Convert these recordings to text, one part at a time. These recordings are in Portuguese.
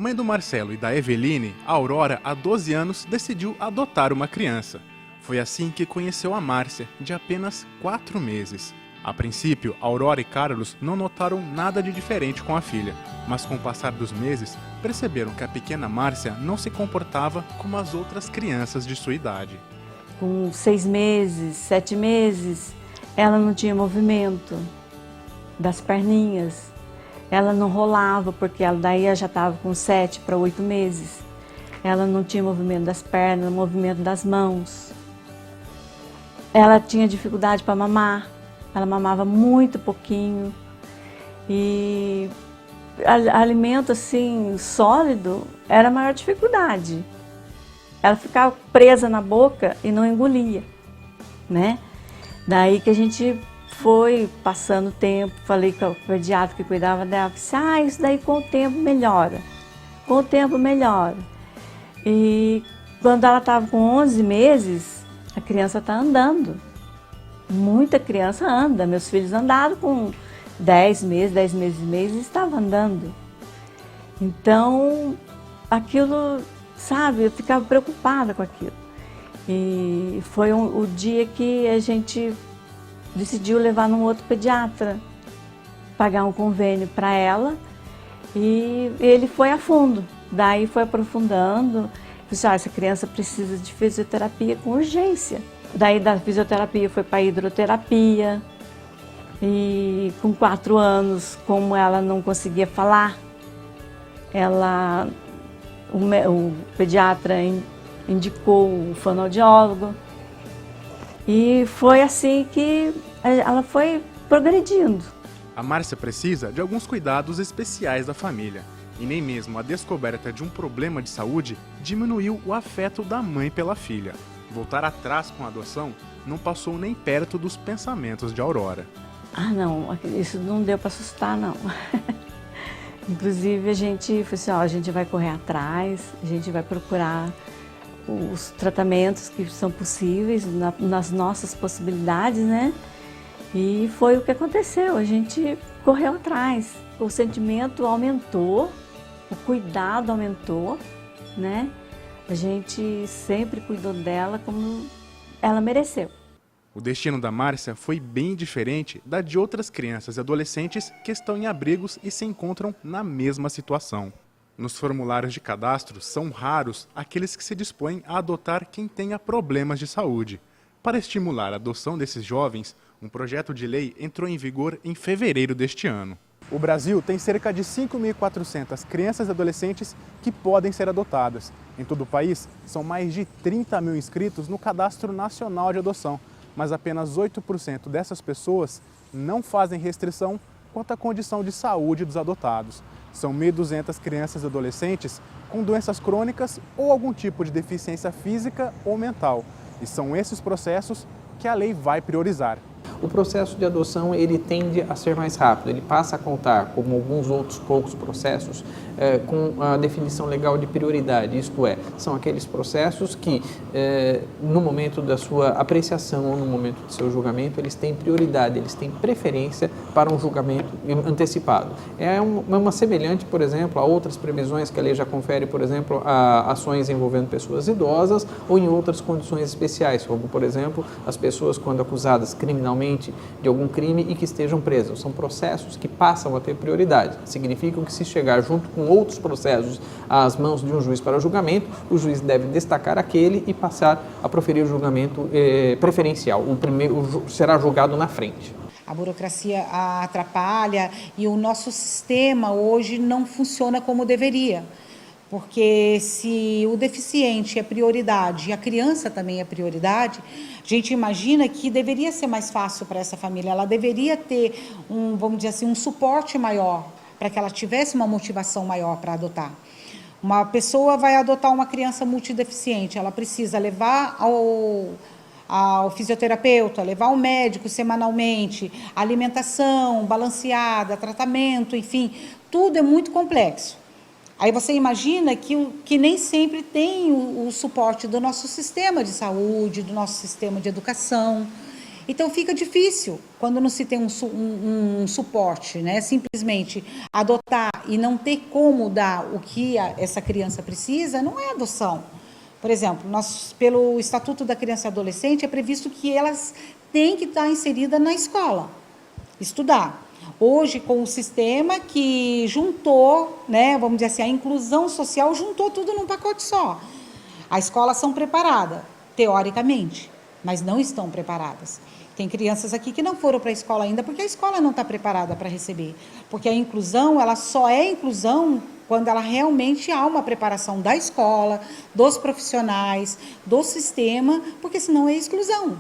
Mãe do Marcelo e da Eveline, a Aurora, há 12 anos, decidiu adotar uma criança. Foi assim que conheceu a Márcia, de apenas 4 meses. A princípio, Aurora e Carlos não notaram nada de diferente com a filha, mas com o passar dos meses, perceberam que a pequena Márcia não se comportava como as outras crianças de sua idade. Com 6 meses, 7 meses, ela não tinha movimento das perninhas. Ela não rolava, porque ela daí já estava com 7 para 8 meses. Ela não tinha movimento das pernas, movimento das mãos. Ela tinha dificuldade para mamar. Ela mamava muito pouquinho. E alimento assim, sólido, era a maior dificuldade. Ela ficava presa na boca e não engolia, né? Daí que a gente foi passando o tempo, falei com o pediatra que cuidava dela, disse, isso daí com o tempo melhora, com o tempo melhora. E quando ela estava com 11 meses, a criança está andando. Muita criança anda, meus filhos andaram com 10 meses e meio, estavam andando. Então, aquilo, sabe, eu ficava preocupada com aquilo. E foi o dia que a gente decidiu levar num outro pediatra, pagar um convênio para ela, e ele foi a fundo. Daí foi aprofundando, disse, essa criança precisa de fisioterapia com urgência. Daí da fisioterapia foi para a hidroterapia, e com 4 anos, como ela não conseguia falar, o pediatra indicou o fonoaudiólogo, e foi assim que ela foi progredindo. A Márcia precisa de alguns cuidados especiais da família, e nem mesmo a descoberta de um problema de saúde diminuiu o afeto da mãe pela filha. Voltar atrás com a adoção não passou nem perto dos pensamentos de Aurora. Não, isso não deu para assustar, não. Inclusive a gente falou assim, a gente vai correr atrás, a gente vai procurar os tratamentos que são possíveis nas nossas possibilidades, né? E foi o que aconteceu, a gente correu atrás. O sentimento aumentou, o cuidado aumentou, né? A gente sempre cuidou dela como ela mereceu. O destino da Márcia foi bem diferente da de outras crianças e adolescentes que estão em abrigos e se encontram na mesma situação. Nos formulários de cadastro são raros aqueles que se dispõem a adotar quem tenha problemas de saúde. Para estimular a adoção desses jovens, um projeto de lei entrou em vigor em fevereiro deste ano. O Brasil tem cerca de 5.400 crianças e adolescentes que podem ser adotadas. Em todo o país, são mais de 30 mil inscritos no Cadastro Nacional de Adoção, mas apenas 8% dessas pessoas não fazem restrição quanto à condição de saúde dos adotados. São 1.200 crianças e adolescentes com doenças crônicas ou algum tipo de deficiência física ou mental. E são esses processos que a lei vai priorizar. O processo de adoção ele tende a ser mais rápido, ele passa a contar, como alguns outros poucos processos, com a definição legal de prioridade, isto é, são aqueles processos que no momento da sua apreciação ou no momento do seu julgamento, eles têm prioridade, eles têm preferência para um julgamento antecipado. É uma semelhante, por exemplo, a outras previsões que a lei já confere, por exemplo, a ações envolvendo pessoas idosas ou em outras condições especiais, como, por exemplo, as pessoas quando acusadas criminalmente de algum crime e que estejam presas. São processos que passam a ter prioridade. Significam que se chegar junto com outros processos às mãos de um juiz para julgamento, o juiz deve destacar aquele e passar a proferir o julgamento preferencial. O primeiro será julgado na frente. A burocracia atrapalha e o nosso sistema hoje não funciona como deveria. Porque se o deficiente é prioridade e a criança também é prioridade, a gente imagina que deveria ser mais fácil para essa família. Ela deveria ter vamos dizer assim, um suporte maior para que ela tivesse uma motivação maior para adotar. Uma pessoa vai adotar uma criança multideficiente, ela precisa levar ao fisioterapeuta, levar ao médico semanalmente, alimentação balanceada, tratamento, enfim, tudo é muito complexo. Aí você imagina que nem sempre tem o suporte do nosso sistema de saúde, do nosso sistema de educação. Então fica difícil quando não se tem um suporte, né? Simplesmente adotar e não ter como dar o que essa criança precisa, não é adoção. Por exemplo, pelo Estatuto da Criança e Adolescente, é previsto que elas têm que estar inseridas na escola, estudar. Hoje, com o sistema que juntou, né, vamos dizer assim, a inclusão social juntou tudo num pacote só. As escolas são preparadas, teoricamente, mas não estão preparadas. Tem crianças aqui que não foram para a escola ainda porque a escola não está preparada para receber. Porque a inclusão, ela só é inclusão quando ela realmente há uma preparação da escola, dos profissionais, do sistema, porque senão é exclusão.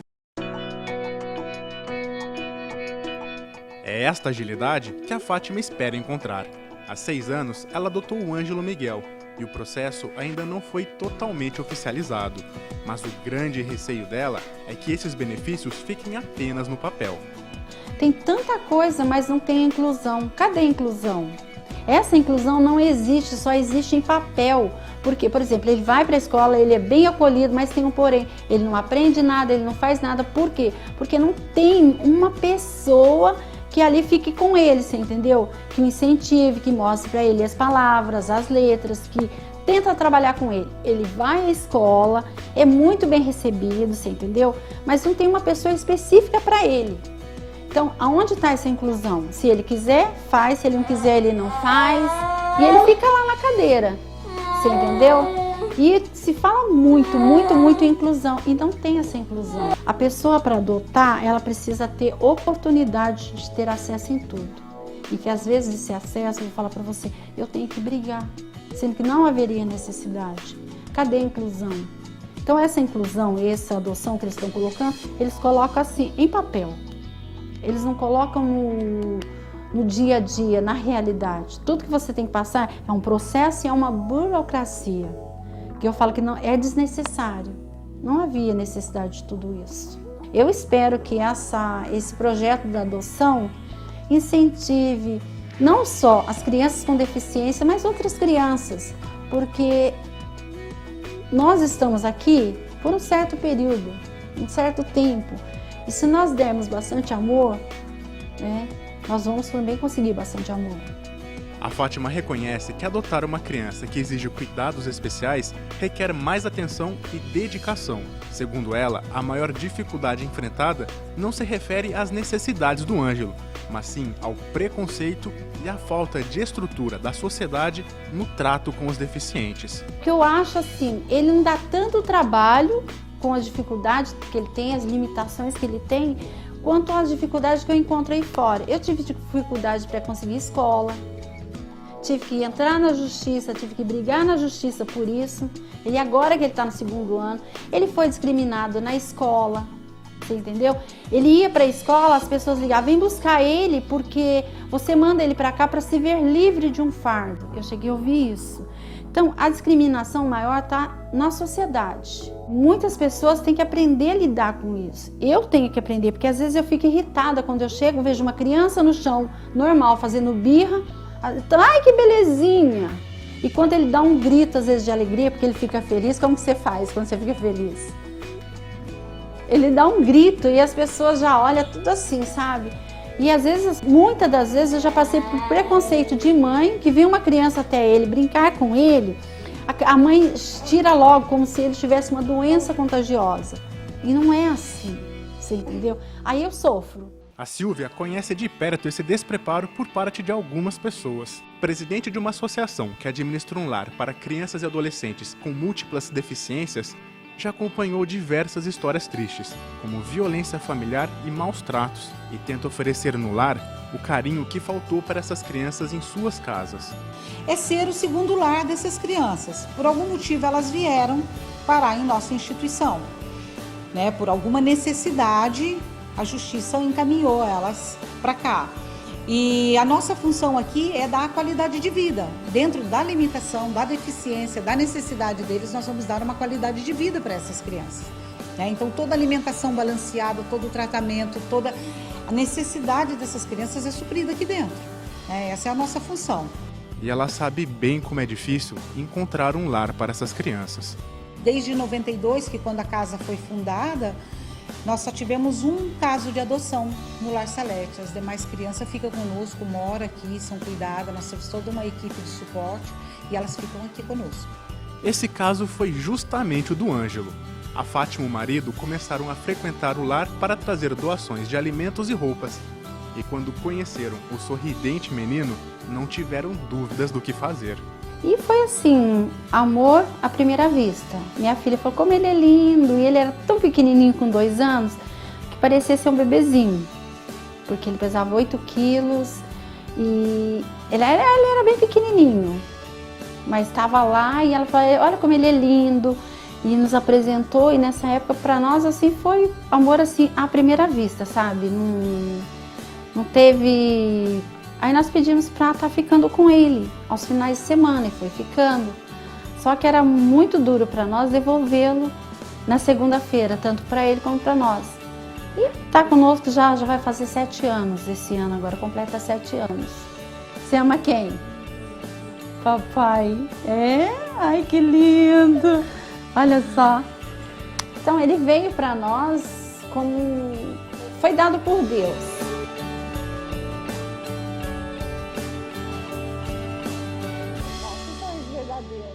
É esta agilidade que a Fátima espera encontrar. Há 6 anos, ela adotou o Ângelo Miguel e o processo ainda não foi totalmente oficializado. Mas o grande receio dela é que esses benefícios fiquem apenas no papel. Tem tanta coisa, mas não tem inclusão. Cadê a inclusão? Essa inclusão não existe, só existe em papel. Porque, por exemplo, ele vai para a escola, ele é bem acolhido, mas tem um porém. Ele não aprende nada, ele não faz nada. Por quê? Porque não tem uma pessoa que ali fique com ele, você entendeu? Que o incentive, que mostre para ele as palavras, as letras, que tenta trabalhar com ele. Ele vai à escola, é muito bem recebido, você entendeu? Mas não tem uma pessoa específica para ele. Então, aonde está essa inclusão? Se ele quiser, faz. Se ele não quiser, ele não faz. E ele fica lá na cadeira, você entendeu? E se fala muito em inclusão e não tem essa inclusão. A pessoa para adotar, ela precisa ter oportunidade de ter acesso em tudo. E que às vezes esse acesso, eu vou falar para você, eu tenho que brigar, sendo que não haveria necessidade. Cadê a inclusão? Então essa inclusão, essa adoção que eles estão colocando, eles colocam assim, em papel. Eles não colocam no dia a dia, na realidade. Tudo que você tem que passar é um processo e é uma burocracia. Que eu falo que não é desnecessário. Não havia necessidade de tudo isso. Eu espero que esse projeto da adoção incentive não só as crianças com deficiência, mas outras crianças, porque nós estamos aqui por um certo período, um certo tempo. E se nós dermos bastante amor, né, nós vamos também conseguir bastante amor. A Fátima reconhece que adotar uma criança que exige cuidados especiais requer mais atenção e dedicação. Segundo ela, a maior dificuldade enfrentada não se refere às necessidades do Ângelo, mas sim ao preconceito e à falta de estrutura da sociedade no trato com os deficientes. O que eu acho assim, ele não dá tanto trabalho com as dificuldades que ele tem, as limitações que ele tem, quanto às dificuldades que eu encontro aí fora. Eu tive dificuldade para conseguir escola. Tive que entrar na justiça, tive que brigar na justiça por isso. E agora que ele está no 2º ano, ele foi discriminado na escola, você entendeu? Ele ia para a escola, as pessoas ligavam, vem buscar ele porque você manda ele para cá para se ver livre de um fardo. Eu cheguei a ouvir isso. Então, a discriminação maior está na sociedade. Muitas pessoas têm que aprender a lidar com isso. Eu tenho que aprender, porque às vezes eu fico irritada quando eu chego, vejo uma criança no chão, normal, fazendo birra. Ai, que belezinha! E quando ele dá um grito, às vezes, de alegria, porque ele fica feliz, como que você faz quando você fica feliz? Ele dá um grito e as pessoas já olham tudo assim, sabe? E às vezes, muitas das vezes, eu já passei por preconceito de mãe, que vem uma criança até ele, brincar com ele, a mãe tira logo, como se ele tivesse uma doença contagiosa. E não é assim, você entendeu? Aí eu sofro. A Silvia conhece de perto esse despreparo por parte de algumas pessoas. Presidente de uma associação que administra um lar para crianças e adolescentes com múltiplas deficiências, já acompanhou diversas histórias tristes, como violência familiar e maus tratos, e tenta oferecer no lar o carinho que faltou para essas crianças em suas casas. É ser o segundo lar dessas crianças. Por algum motivo elas vieram parar em nossa instituição, né? Por alguma necessidade, a justiça encaminhou elas para cá. E a nossa função aqui é dar qualidade de vida. Dentro da limitação, da deficiência, da necessidade deles, nós vamos dar uma qualidade de vida para essas crianças. Né? Então, toda a alimentação balanceada, todo o tratamento, toda a necessidade dessas crianças é suprida aqui dentro. Né? Essa é a nossa função. E ela sabe bem como é difícil encontrar um lar para essas crianças. Desde 92, que quando a casa foi fundada, Nós só tivemos um caso de adoção no Lar Salete. As demais crianças ficam conosco, moram aqui, são cuidadas. Nós temos toda uma equipe de suporte e elas ficam aqui conosco. Esse caso foi justamente o do Ângelo. A Fátima e o marido começaram a frequentar o lar para trazer doações de alimentos e roupas. E quando conheceram o sorridente menino, não tiveram dúvidas do que fazer. E foi assim, amor à primeira vista. Minha filha falou, como ele é lindo, e ele era tão pequenininho com 2 anos, que parecia ser um bebezinho. Porque ele pesava 8 quilos e ele era bem pequenininho. Mas estava lá e ela falou, olha como ele é lindo. E nos apresentou, e nessa época para nós assim foi amor assim à primeira vista, sabe? Não teve... Aí nós pedimos para estar ficando com ele aos finais de semana e foi ficando. Só que era muito duro para nós devolvê-lo na segunda-feira, tanto para ele como para nós. E tá conosco já vai fazer 7 anos esse ano, agora completa 7 anos. Você ama quem? Papai. É? Ai, que lindo! Olha só. Então ele veio para nós como foi dado por Deus. Verdadeiro.